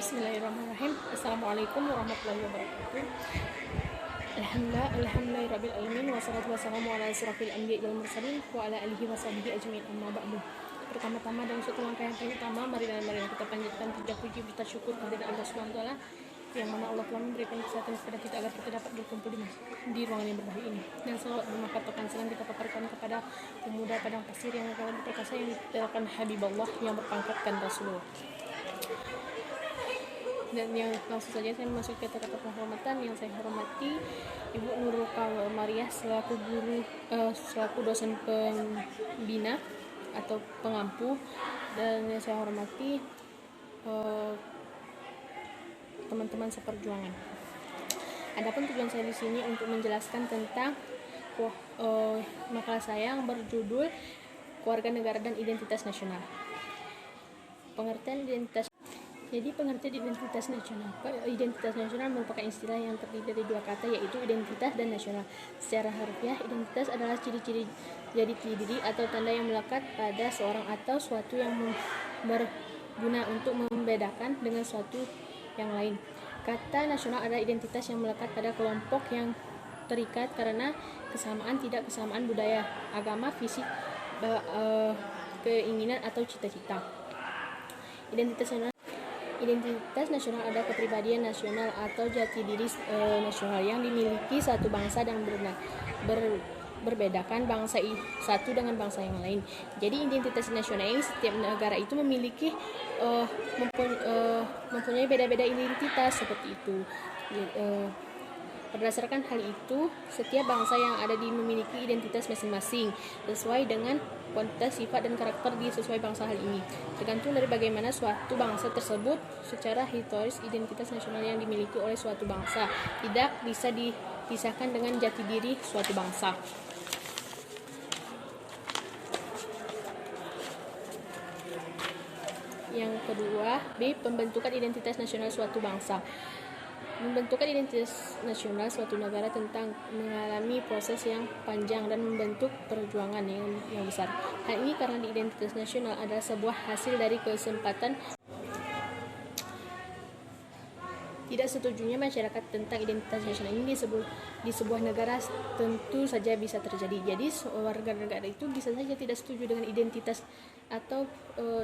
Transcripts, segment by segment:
Bismillahirrahmanirrahim. Assalamualaikum warahmatullahi wabarakatuh. Alhamdulillahirabbil alamin wassalatu wassalamu ala asyrafil anbiya'i wal mursalin wa ala alihi washabihi ajmain amma ba'du. Pertama-tama dan suatu langkah yang paling utama, mari kita panjatkan puja puji berkat syukur kepada Allah Subhanahu wa taala yang mana Allah telah memberikan kesehatan kepada kita agar kita dapat berkumpul di ruangan yang berbahagia ini. Dan selawat bermanfaat selang kita paparkan kepada pemuda padang pasir yang kawan perkasa yang diterakan Habibullah yang berpangkatkan Rasulullah. Dan yang langsung saja saya masuk ke kata-kata penghormatan. Yang saya hormati Ibu Nurul Kamariah selaku guru, selaku dosen pembina atau pengampu, dan yang saya hormati teman-teman seperjuangan. Adapun tujuan saya di sini untuk menjelaskan tentang makalah saya yang berjudul Keluarga Negara dan Identitas Nasional. Pengertian identitas. Jadi pengertian identitas nasional. Identitas nasional merupakan istilah yang terdiri dari dua kata, yaitu identitas dan nasional. Secara harfiah, identitas adalah ciri-ciri jati diri atau tanda yang melekat pada seorang atau suatu yang berguna untuk membedakan dengan suatu yang lain. Kata nasional adalah identitas yang melekat pada kelompok yang terikat karena kesamaan, tidak kesamaan budaya, agama, fisik, keinginan atau cita-cita. Identitas nasional adalah kepribadian nasional atau jati diri nasional yang dimiliki satu bangsa dan berbedakan bangsa satu dengan bangsa yang lain. Jadi identitas nasional ini setiap negara itu memiliki mempunyai beda-beda identitas seperti itu. Berdasarkan hal itu, setiap bangsa yang ada memiliki identitas masing-masing sesuai dengan kualitas, sifat, dan karakter sesuai bangsa hal ini. Tergantung dari bagaimana suatu bangsa tersebut secara historis, identitas nasional yang dimiliki oleh suatu bangsa tidak bisa dipisahkan dengan jati diri suatu bangsa. Yang kedua, B. Pembentukan identitas nasional suatu bangsa. Membentukkan identitas nasional suatu negara tentang mengalami proses yang panjang dan membentuk perjuangan yang besar. Hal ini karena identitas nasional adalah sebuah hasil dari kesempatan tidak setujunya masyarakat tentang identitas nasional ini di sebuah negara tentu saja bisa terjadi. Jadi warga negara itu bisa saja tidak setuju dengan identitas atau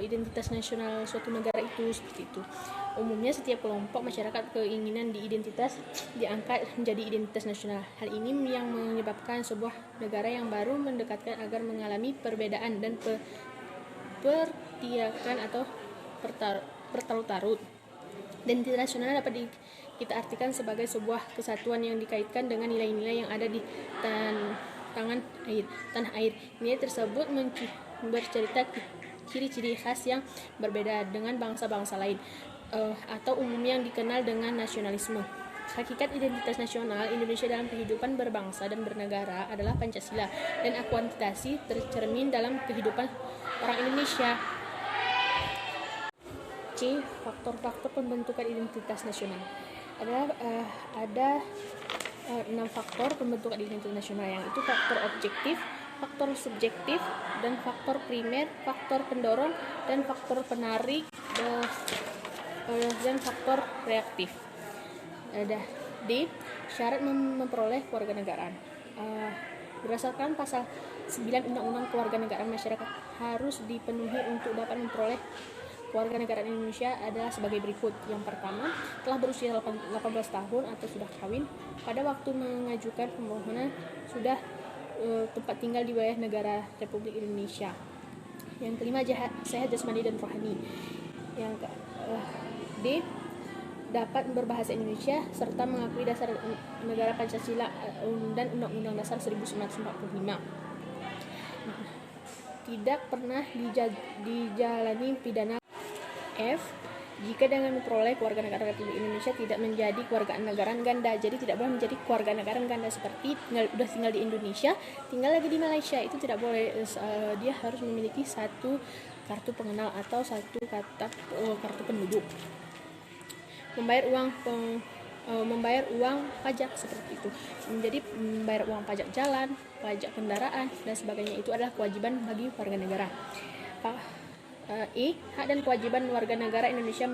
identitas nasional suatu negara itu, seperti itu. Umumnya setiap kelompok masyarakat keinginan di identitas diangkat menjadi identitas nasional. Hal ini yang menyebabkan sebuah negara yang baru mendekatkan agar mengalami perbedaan dan pertiakan atau bertarut-tarut. Identitas nasional dapat kita artikan sebagai sebuah kesatuan yang dikaitkan dengan nilai-nilai yang ada di tanah air. Nilai tersebut bercerita ciri-ciri khas yang berbeda dengan bangsa-bangsa lain, atau umumnya yang dikenal dengan nasionalisme. Hakikat identitas nasional Indonesia dalam kehidupan berbangsa dan bernegara adalah Pancasila, dan akuantitasi tercermin dalam kehidupan orang Indonesia. C. Faktor-faktor pembentukan identitas nasional. Ada 6 faktor pembentukan identitas nasional, yang itu faktor objektif, faktor subjektif, dan faktor primer, faktor pendorong, dan faktor penarik, dan faktor reaktif. D. Syarat memperoleh kewarganegaraan. Berdasarkan pasal 9 Undang-Undang Kewarganegaraan, masyarakat harus dipenuhi untuk dapat memperoleh kewarganegaraan Indonesia adalah sebagai berikut. Yang pertama, telah berusia 18 tahun atau sudah kawin. Pada waktu mengajukan permohonan sudah tempat tinggal di wilayah negara Republik Indonesia. Yang kelima, sehat jasmani dan rohani. Yang D. Dapat berbahasa Indonesia serta mengakui dasar negara Pancasila dan Undang-Undang Dasar 1945. Tidak pernah dijalani pidana. F. Jika dengan memperoleh kewarganegaraan Republik Indonesia tidak menjadi kewarganegaraan ganda, jadi tidak boleh menjadi kewarganegaraan ganda seperti sudah tinggal di Indonesia, tinggal lagi di Malaysia, itu tidak boleh. Dia harus memiliki satu kartu pengenal atau satu kartu penduduk. Membayar uang pajak seperti itu. Jadi membayar uang pajak jalan, pajak kendaraan dan sebagainya itu adalah kewajiban bagi warga negara. Hak dan kewajiban warga negara Indonesia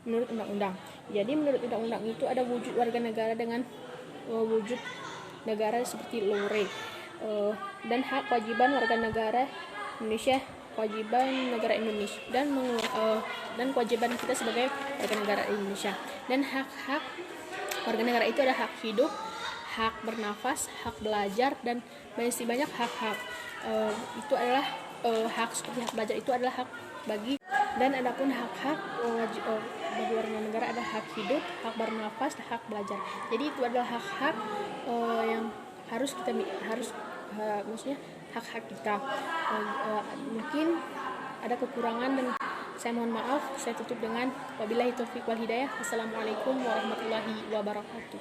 menurut undang-undang. Jadi menurut undang-undang itu ada wujud warga negara dengan wujud negara seperti LORE, dan hak kewajiban warga negara Indonesia, kewajiban negara Indonesia dan kewajiban kita sebagai warga negara Indonesia. Dan hak-hak warga negara itu ada hak hidup, hak bernafas, hak belajar, dan masih banyak hak-hak. Itu adalah hak seperti hak belajar itu adalah hak bagi, dan adapun hak-hak bagi warga negara ada hak hidup, hak bernafas, hak belajar. Jadi itu adalah hak-hak yang maksudnya hak-hak kita. Mungkin ada kekurangan dan saya mohon maaf. Saya tutup dengan wabillahi taufiq wal hidayah. Wassalamualaikum warahmatullahi wabarakatuh.